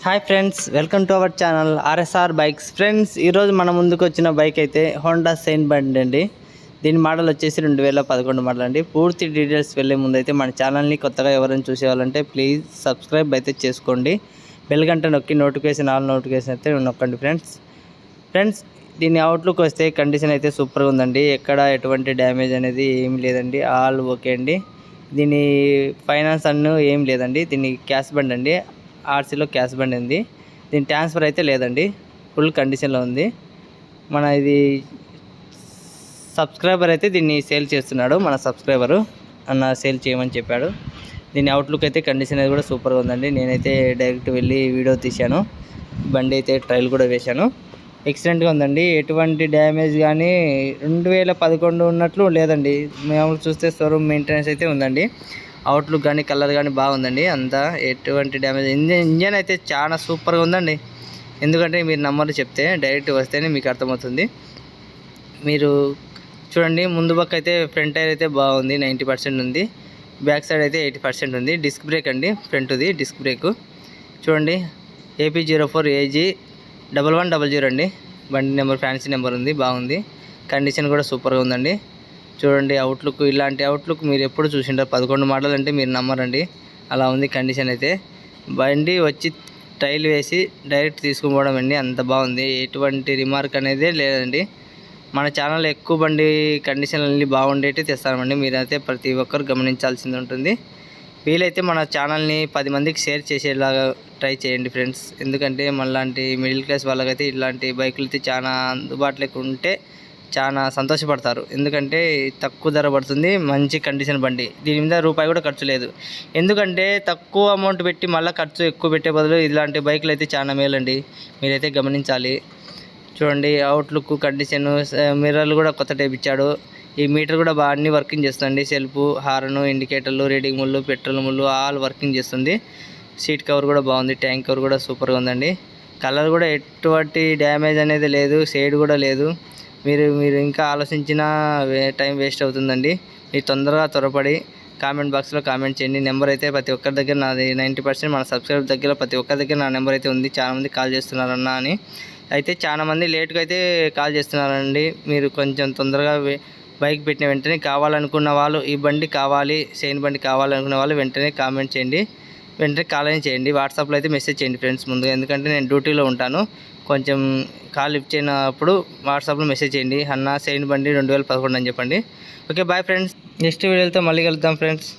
Hi friends, welcome to our channel RSR bikes. Friends, ఈరోజు మన ముందుకు వచ్చిన బైక్ అయితే హోండా షైన్ బండి అండి. దీని మోడల్ వచ్చేసి 2011 మోడల్ అండి. పూర్తి డీటెయిల్స్ వెళ్ళే ముందు అయితే మన ఛానల్ని కొత్తగా ఎవరైనా చూసేవాళ్ళంటే ప్లీజ్ సబ్స్క్రైబ్ అయితే చేసుకోండి. బెల్ గంట నొక్కి నోటిఫికేషన్ అయితే నొక్కండి ఫ్రెండ్స్. దీని అవుట్లుక్ వస్తే కండిషన్ అయితే సూపర్గా ఉందండి. ఎక్కడ ఎటువంటి డ్యామేజ్ అనేది ఏమి లేదండి. ఆల్ ఓకే అండి. దీని ఫైనాన్స్ ఏం లేదండి. దీని క్యాష్ బండి అండి. ఆర్సీలో క్యాష్ బండి ఉంది. దీని ట్రాన్స్ఫర్ అయితే లేదండి. ఫుల్ కండిషన్లో ఉంది. మన ఇది సబ్స్క్రైబర్ అయితే దీన్ని సేల్ చేస్తున్నాడు. మన సబ్స్క్రైబరు అన్న సేల్ చేయమని చెప్పాడు. దీని అవుట్లుక్ అయితే కండిషన్ అయితే కూడా సూపర్గా ఉందండి. నేనైతే డైరెక్ట్ వెళ్ళి వీడియో తీశాను. బండి అయితే ట్రయల్ కూడా వేశాను. ఎక్సలెంట్గా ఉందండి. ఎటువంటి డ్యామేజ్ కానీ 2011 ఉన్నట్లు లేదండి. మేము చూస్తే షోరూమ్ మెయింటెనెన్స్ అయితే ఉందండి. అవుట్లుక్ కానీ కలర్ కానీ బాగుందండి. అంతా ఎటువంటి డ్యామేజ్. ఇంజన్ అయితే చాలా సూపర్గా ఉందండి. ఎందుకంటే మీరు నమ్మరు, చెప్తే డైరెక్ట్ వస్తేనే మీకు అర్థమవుతుంది. మీరు చూడండి, ముందు పక్క అయితే ఫ్రంట్ టైర్ అయితే బాగుంది, 90% ఉంది. బ్యాక్ సైడ్ అయితే 80% ఉంది. డిస్క్ బ్రేక్ అండి, ఫ్రంట్ది డిస్క్ బ్రేక్ చూడండి. AP04AG 1100 అండి. బండి నెంబర్ ఫ్యాన్సీ నెంబర్ ఉంది, బాగుంది. కండిషన్ కూడా సూపర్గా ఉందండి. చూడండి అవుట్లుక్, ఇలాంటి అవుట్లుక్ మీరు ఎప్పుడు చూసింటారు. 11 మోడల్ అంటే మీరు నమ్మరండి, అలా ఉంది కండిషన్ అయితే. బండి వచ్చి టైల్ వేసి డైరెక్ట్ తీసుకుపోవడం అండి, అంత బాగుంది. ఎటువంటి రిమార్క్ అనేది లేదండి. మన ఛానల్ ఎక్కువ బండి కండిషన్ అన్నీ బాగుండేటి తెస్తామండి. మీరైతే ప్రతి ఒక్కరు గమనించాల్సింది ఉంటుంది. వీలైతే మన ఛానల్ని 10 మందికి షేర్ చేసేలాగా ట్రై చేయండి ఫ్రెండ్స్. ఎందుకంటే మనలాంటి మిడిల్ క్లాస్ వాళ్ళకైతే ఇలాంటి బైకులు అయితే చాలా అందుబాటులోకి ఉంటే చాలా సంతోషపడతారు. ఎందుకంటే తక్కువ ధర పడుతుంది, మంచి కండిషన్ బండి. దీని మీద రూపాయి కూడా ఖర్చు లేదు. ఎందుకంటే తక్కువ అమౌంట్ పెట్టి మళ్ళీ ఖర్చు ఎక్కువ పెట్టే బదులు ఇలాంటి బైకులు అయితే చాలా మేలండి. మీరైతే గమనించాలి. చూడండి అవుట్లుక్, కండిషన్, మిర్రర్లు కూడా కొత్త టైప్ ఇచ్చాడు. ఈ మీటర్ కూడా బాగా అన్ని వర్కింగ్ చేస్తుంది. సెల్ఫ్, హార్న్, ఇండికేటర్లు, రీడింగ్ ముళ్ళు, పెట్రోల్ ముళ్ళు ఆల్ వర్కింగ్ చేస్తుంది. సీట్ కవర్ కూడా బాగుంది. ట్యాంక్ కవర్ కూడా సూపర్గా ఉందండి. కలర్ కూడా ఎటువంటి డ్యామేజ్ అనేది లేదు, షేడ్ కూడా లేదు. మీరు ఇంకా ఆలోచించిన టైం వేస్ట్ అవుతుందండి. మీరు త్వరపడి కామెంట్ బాక్స్లో కామెంట్ చేయండి. నెంబర్ అయితే ప్రతి ఒక్కరి దగ్గర నాది 90% మన సబ్స్క్రైబర్ దగ్గర ప్రతి ఒక్కరి దగ్గర నా నెంబర్ అయితే ఉంది. చాలామంది కాల్ చేస్తున్నారన్న అని అయితే చాలామంది లేట్గా అయితే కాల్ చేస్తున్నారండి. మీరు కొంచెం తొందరగా బైక్ పెట్టిన వెంటనే కావాలనుకున్న వాళ్ళు, ఈ బండి కావాలి, షైన్ బండి కావాలనుకున్న వాళ్ళు వెంటనే కామెంట్ చేయండి, వెంటనే కాల్ అయినా చేయండి. వాట్సాప్లో అయితే మెసేజ్ చేయండి ఫ్రెండ్స్ ముందుగా. ఎందుకంటే నేను డ్యూటీలో ఉంటాను. కొంచెం కాల్ లిఫ్ట్ చేయనప్పుడు వాట్సాప్లో మెసేజ్ చేయండి. అన్న షైన్ బండి 2011 అని చెప్పండి. Okay, bye friends. నెక్స్ట్ వీడియోతో మళ్ళీ కలుద్దాం ఫ్రెండ్స్.